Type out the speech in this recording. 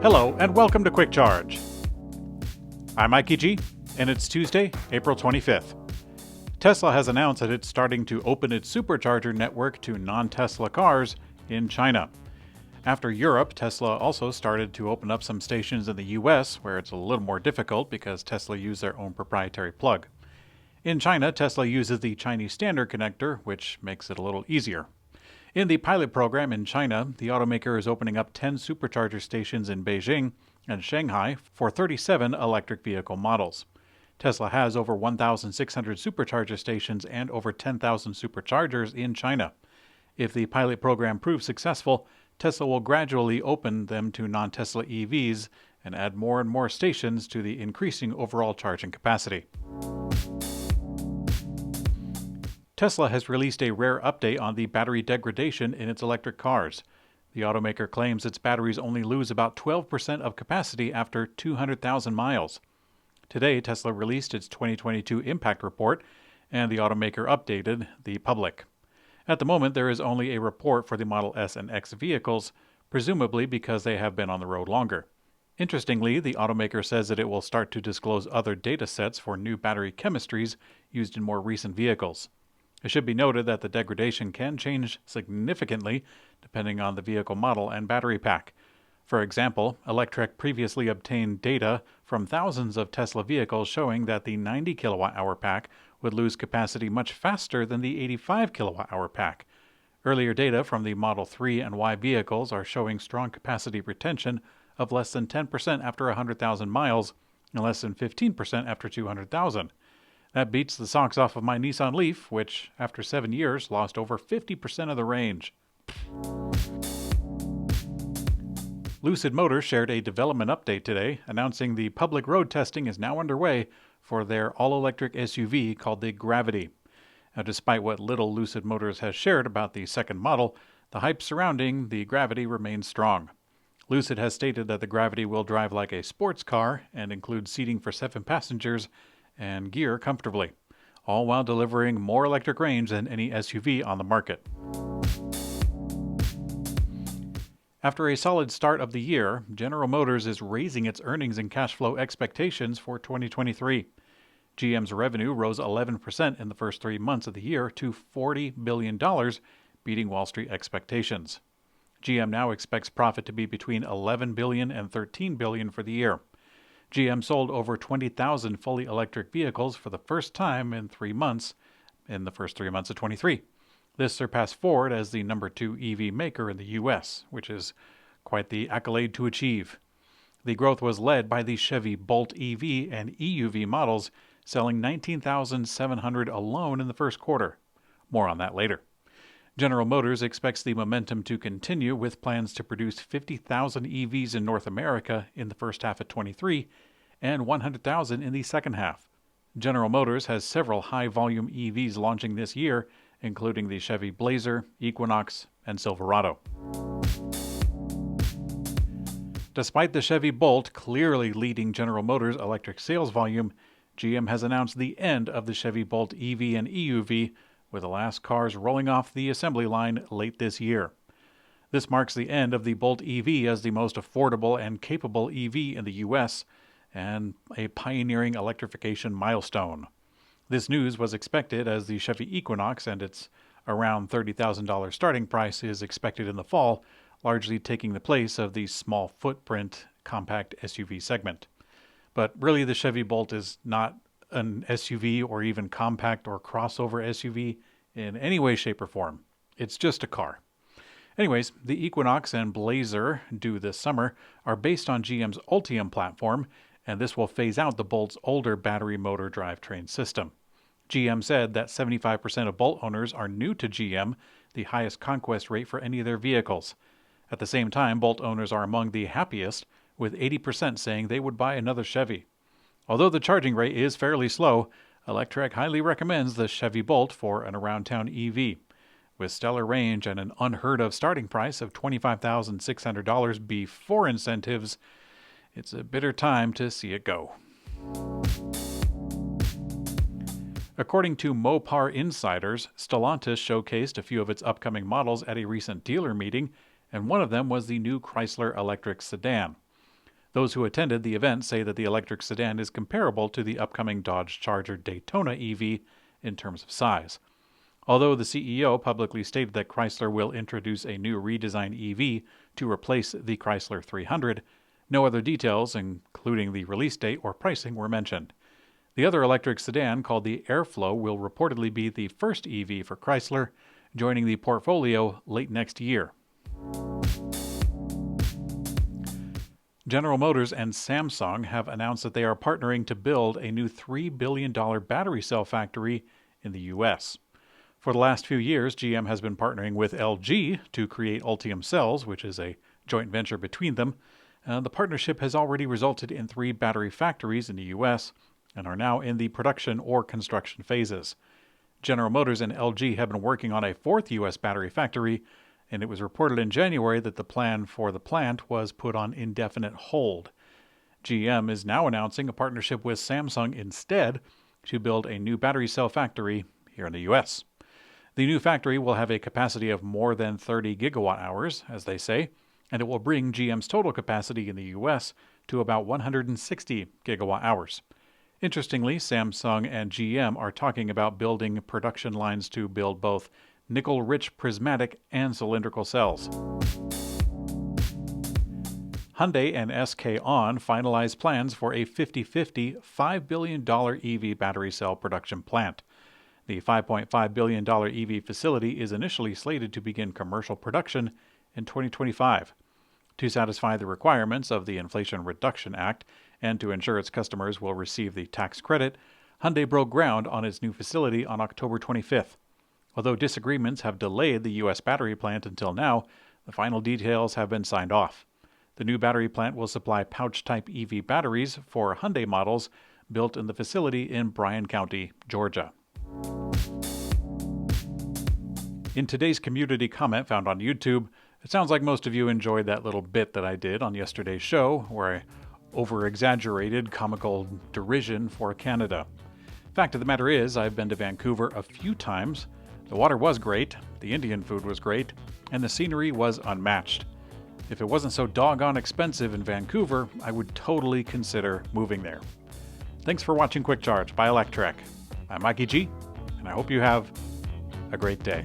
Hello, and welcome to Quick Charge. I'm Mikey G, and it's Tuesday, April 25th. Tesla has announced that it's starting to open its Supercharger network to non-Tesla cars in China. After Europe, Tesla also started to open up some stations in the US, where it's a little more difficult because Tesla use their own proprietary plug. In China, Tesla uses the Chinese standard connector, which makes it a little easier. In the pilot program in China, the automaker is opening up 10 supercharger stations in Beijing and Shanghai for 37 electric vehicle models. Tesla has over 1,600 supercharger stations and over 10,000 superchargers in China. If the pilot program proves successful, Tesla will gradually open them to non-Tesla EVs and add more and more stations to the increasing overall charging capacity. Tesla has released a rare update on the battery degradation in its electric cars. The automaker claims its batteries only lose about 12% of capacity after 200,000 miles. Today, Tesla released its 2022 impact report, and the automaker updated the public. At the moment, there is only a report for the Model S and X vehicles, presumably because they have been on the road longer. Interestingly, the automaker says that it will start to disclose other data sets for new battery chemistries used in more recent vehicles. It should be noted that the degradation can change significantly depending on the vehicle model and battery pack. For example, Electrek previously obtained data from thousands of Tesla vehicles showing that the 90 kilowatt-hour pack would lose capacity much faster than the 85 kilowatt-hour pack. Earlier data from the Model 3 and Y vehicles are showing strong capacity retention of less than 10% after 100,000 miles and less than 15% after 200,000. That beats the socks off of my Nissan Leaf, which, after 7 years, lost over 50% of the range. Lucid Motors shared a development update today, announcing the public road testing is now underway for their all-electric SUV called the Gravity. Now, despite what little Lucid Motors has shared about the second model, the hype surrounding the Gravity remains strong. Lucid has stated that the Gravity will drive like a sports car and include seating for 7 passengers and gear comfortably, all while delivering more electric range than any SUV on the market. After a solid start of the year, General Motors is raising its earnings and cash flow expectations for 2023. GM's revenue rose 11% in the first 3 months of the year to $40 billion, beating Wall Street expectations. GM now expects profit to be between $11 billion and $13 billion for the year. GM sold over 20,000 fully electric vehicles for the first time in the first 3 months of 23. This surpassed Ford as the number 2 EV maker in the U.S., which is quite the accolade to achieve. The growth was led by the Chevy Bolt EV and EUV models, selling 19,700 alone in the first quarter. More on that later. General Motors expects the momentum to continue with plans to produce 50,000 EVs in North America in the first half of 23 and 100,000 in the second half. General Motors has several high-volume EVs launching this year, including the Chevy Blazer, Equinox, and Silverado. Despite the Chevy Bolt clearly leading General Motors' electric sales volume, GM has announced the end of the Chevy Bolt EV and EUV, with the last cars rolling off the assembly line late this year. This marks the end of the Bolt EV as the most affordable and capable EV in the U.S. and a pioneering electrification milestone. This news was expected as the Chevy Equinox and its around $30,000 starting price is expected in the fall, largely taking the place of the small footprint compact SUV segment. But really, the Chevy Bolt is not an SUV or even compact or crossover SUV in any way, shape, or form. It's just a car. Anyways, the Equinox and Blazer, due this summer, are based on GM's Ultium platform, and this will phase out the Bolt's older battery motor drivetrain system. GM said that 75% of Bolt owners are new to GM, the highest conquest rate for any of their vehicles. At the same time, Bolt owners are among the happiest, with 80% saying they would buy another Chevy. Although the charging rate is fairly slow, Electrek highly recommends the Chevy Bolt for an around-town EV. With stellar range and an unheard-of starting price of $25,600 before incentives, it's a bitter time to see it go. According to Mopar insiders, Stellantis showcased a few of its upcoming models at a recent dealer meeting, and one of them was the new Chrysler Electric sedan. Those who attended the event say that the electric sedan is comparable to the upcoming Dodge Charger Daytona EV in terms of size. Although the CEO publicly stated that Chrysler will introduce a new redesigned EV to replace the Chrysler 300, no other details, including the release date or pricing, were mentioned. The other electric sedan, called the Airflow, will reportedly be the first EV for Chrysler, joining the portfolio late next year. General Motors and Samsung have announced that they are partnering to build a new $3 billion battery cell factory in the U.S. For the last few years, GM has been partnering with LG to create Ultium Cells, which is a joint venture between them. The partnership has already resulted in 3 battery factories in the U.S. and are now in the production or construction phases. General Motors and LG have been working on a 4th U.S. battery factory, and it was reported in January that the plan for the plant was put on indefinite hold. GM is now announcing a partnership with Samsung instead to build a new battery cell factory here in the U.S. The new factory will have a capacity of more than 30 gigawatt hours, as they say, and it will bring GM's total capacity in the U.S. to about 160 gigawatt hours. Interestingly, Samsung and GM are talking about building production lines to build both nickel-rich prismatic and cylindrical cells. Hyundai and SK On finalized plans for a 50-50 $5 billion EV battery cell production plant. The $5.5 billion EV facility is initially slated to begin commercial production in 2025. To satisfy the requirements of the Inflation Reduction Act and to ensure its customers will receive the tax credit, Hyundai broke ground on its new facility on October 25th. Although disagreements have delayed the U.S. battery plant until now, the final details have been signed off. The new battery plant will supply pouch-type EV batteries for Hyundai models built in the facility in Bryan County, Georgia. In today's community comment found on YouTube, it sounds like most of you enjoyed that little bit that I did on yesterday's show, where I over-exaggerated comical derision for Canada. Fact of the matter is, I've been to Vancouver a few times. The water was great, the Indian food was great, and the scenery was unmatched. If it wasn't so doggone expensive in Vancouver, I would totally consider moving there. Thanks for watching Quick Charge by Electrek. I'm Mikey G, and I hope you have a great day.